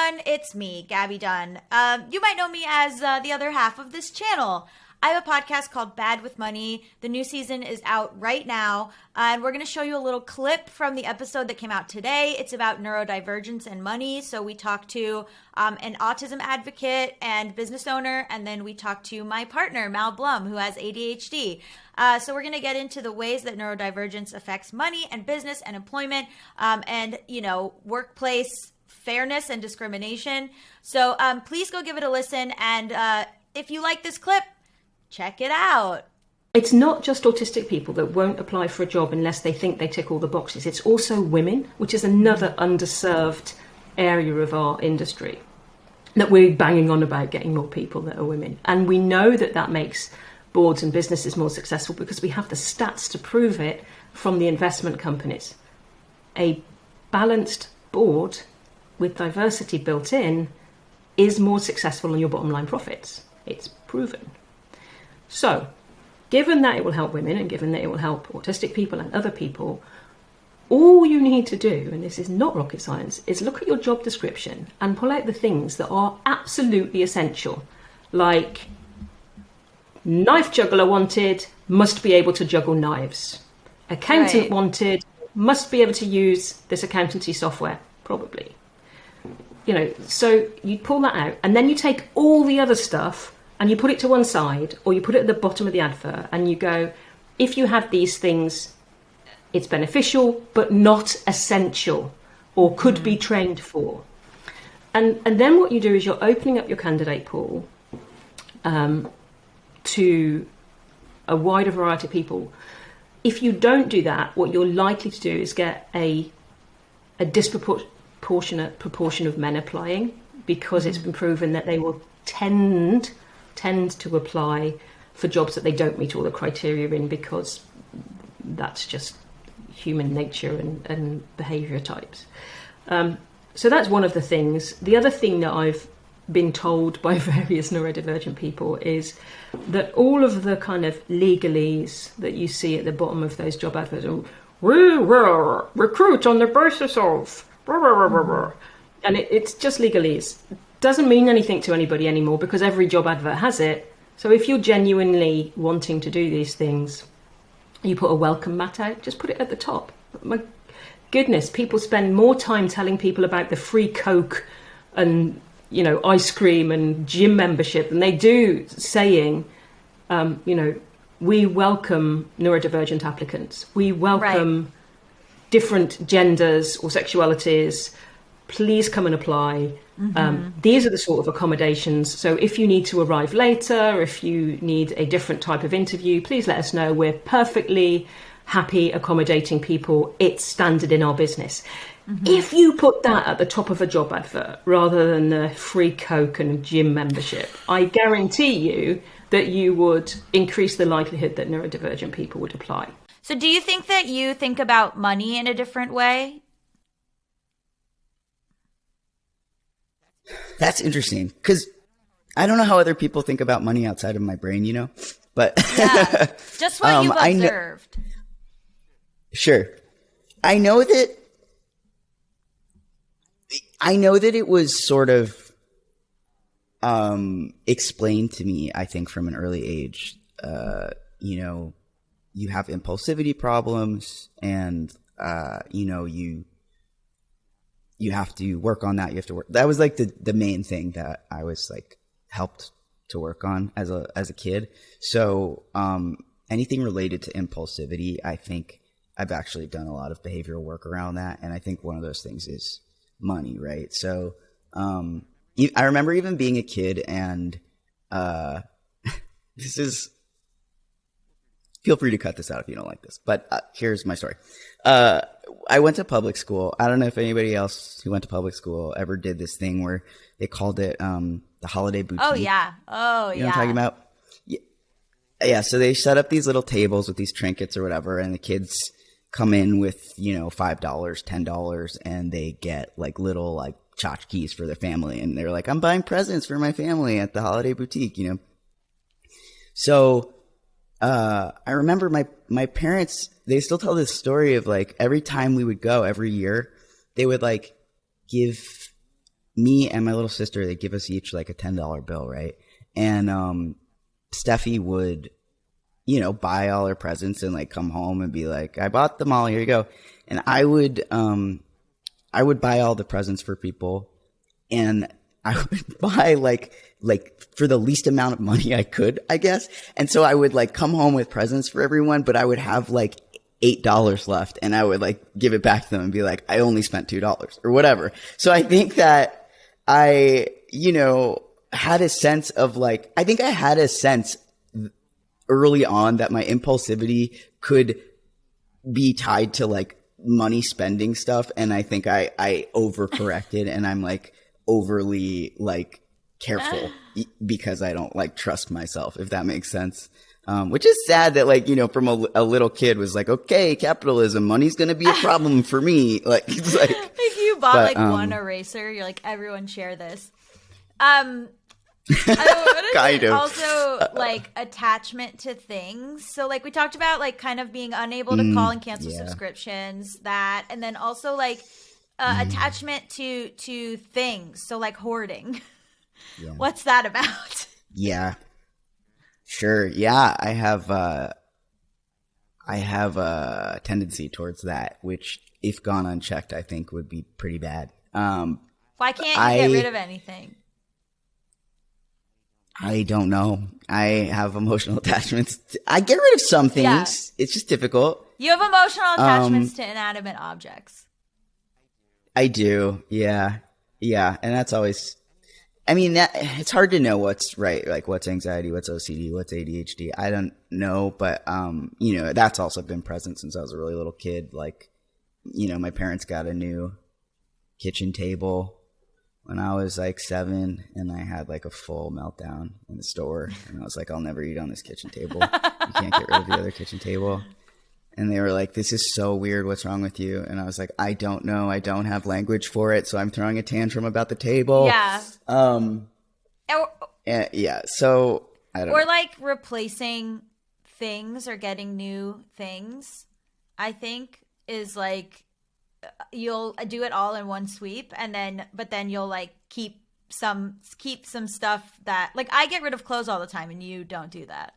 everyone, it's me, Gaby Dunn. You might know me as the other half of this channel. I have a podcast called Bad with Money. The new season is out right now, and we're going to show you a little clip from the episode that came out today. It's about neurodivergence and money. So we talked to an autism advocate and business owner, and then we talked to my partner, Mal Blum, who has ADHD. So we're going to get into the ways that neurodivergence affects money and business and employment, and, workplace fairness and discrimination. So please go give it a listen. And if you like this clip, check it out. It's not just autistic people that won't apply for a job unless they think they tick all the boxes. It's also women, which is another underserved area of our industry that we're banging on about, getting more people that are women. And we know that that makes boards and businesses more successful because we have the stats to prove it from the investment companies. A balanced board with diversity built in is more successful on your bottom line profits. It's proven. So, given that it will help women and given that it will help autistic people and other people, all you need to do, and this is not rocket science, is look at your job description and pull out the things that are absolutely essential, like knife juggler wanted, must be able to juggle knives. Accountant wanted, must be able to use this accountancy software, probably. So you pull that out and then you take all the other stuff and you put it to one side, or you put it at the bottom of the advert and you go, if you have these things, it's beneficial, but not essential, or could be trained for. And then what you do is you're opening up your candidate pool to a wider variety of people. If you don't do that, what you're likely to do is get a disproportionate proportion of men applying, because it's been proven that they will tend to apply for jobs that they don't meet all the criteria in, because that's just human nature and behavior types. So that's one of the things. The other thing that I've been told by various neurodivergent people is that all of the kind of legalese that you see at the bottom of those job adverts, we will recruit on the basis of, and it's just legalese. Doesn't mean anything to anybody anymore because every job advert has it. So if you're genuinely wanting to do these things, you put a welcome mat out, just put it at the top. My goodness, people spend more time telling people about the free Coke and ice cream and gym membership than they do saying, we welcome neurodivergent applicants. We welcome different genders or sexualities. Please come and apply. These are the sort of accommodations. So if you need to arrive later, if you need a different type of interview, please let us know. We're perfectly happy accommodating people. It's standard in our business. If you put that at the top of a job advert rather than the free Coke and gym membership, I guarantee you that you would increase the likelihood that neurodivergent people would apply. So do you think that you think about money in a different way? That's interesting, because I don't know how other people think about money outside of my brain, but yeah, just what you've observed. Sure. I know that it was sort of explained to me, I think, from an early age. You have impulsivity problems, and you have to work on that. You have to work. That was like the main thing that I was like helped to work on as a kid. So anything related to impulsivity, I think I've actually done a lot of behavioral work around that. And I think one of those things is money, right? So I remember even being a kid, and this is, feel free to cut this out if you don't like this, but here's my story. I went to public school. I don't know if anybody else who went to public school ever did this thing where they called it the holiday boutique. Oh, yeah. You know what I'm talking about? Yeah. So they set up these little tables with these trinkets or whatever, and the kids come in with, $5, $10, and they get like little like tchotchkes for their family. And they're like, I'm buying presents for my family at the holiday boutique, So I remember my parents, they still tell this story of like every time we would go every year, they would like give me and my little sister, they give us each like a $10 bill, right? And Steffi would, you know, buy all her presents and like come home and be like, I bought them all, here you go. And I would buy all the presents for people, and I would buy like for the least amount of money I could, I guess. And so I would like come home with presents for everyone, but I would have like $8 left, and I would like give it back to them and be like, I only spent $2 or whatever. So I think that I, you know, had a sense of like, I think I had a sense early on that my impulsivity could be tied to like money spending stuff. And I think I overcorrected, and I'm like overly like careful because I don't like trust myself, if that makes sense. Which is sad that like, you know, from a little kid was like, okay, capitalism, money's going to be a problem for me. Like, it's like, if you bought one eraser, you're like, everyone share this. Kind of. Also like attachment to things. So like we talked about like kind of being unable to call and cancel subscriptions, that, and then also like attachment to things. So like hoarding. Yeah. What's that about? Yeah. Sure. Yeah, I have a tendency towards that, which if gone unchecked, I think would be pretty bad. Why can't you get rid of anything? I don't know. I have emotional attachments. I get rid of some things. Yeah. It's just difficult. You have emotional attachments to inanimate objects. I do. Yeah. Yeah. And that's always, I mean, it's hard to know what's right. Like what's anxiety, what's OCD, what's ADHD. I don't know. But, you know, that's also been present since I was a really little kid. Like, you know, my parents got a new kitchen table when I was like 7, and I had like a full meltdown in the store, and I was like, I'll never eat on this kitchen table. You can't get rid of the other kitchen table. And they were like, this is so weird. What's wrong with you? And I was like, I don't know. I don't have language for it. So I'm throwing a tantrum about the table. Yeah. Yeah. So I don't know. Or like replacing things or getting new things, I think is like, you'll do it all in one sweep, but then you'll like keep some stuff that, like, I get rid of clothes all the time and you don't do that.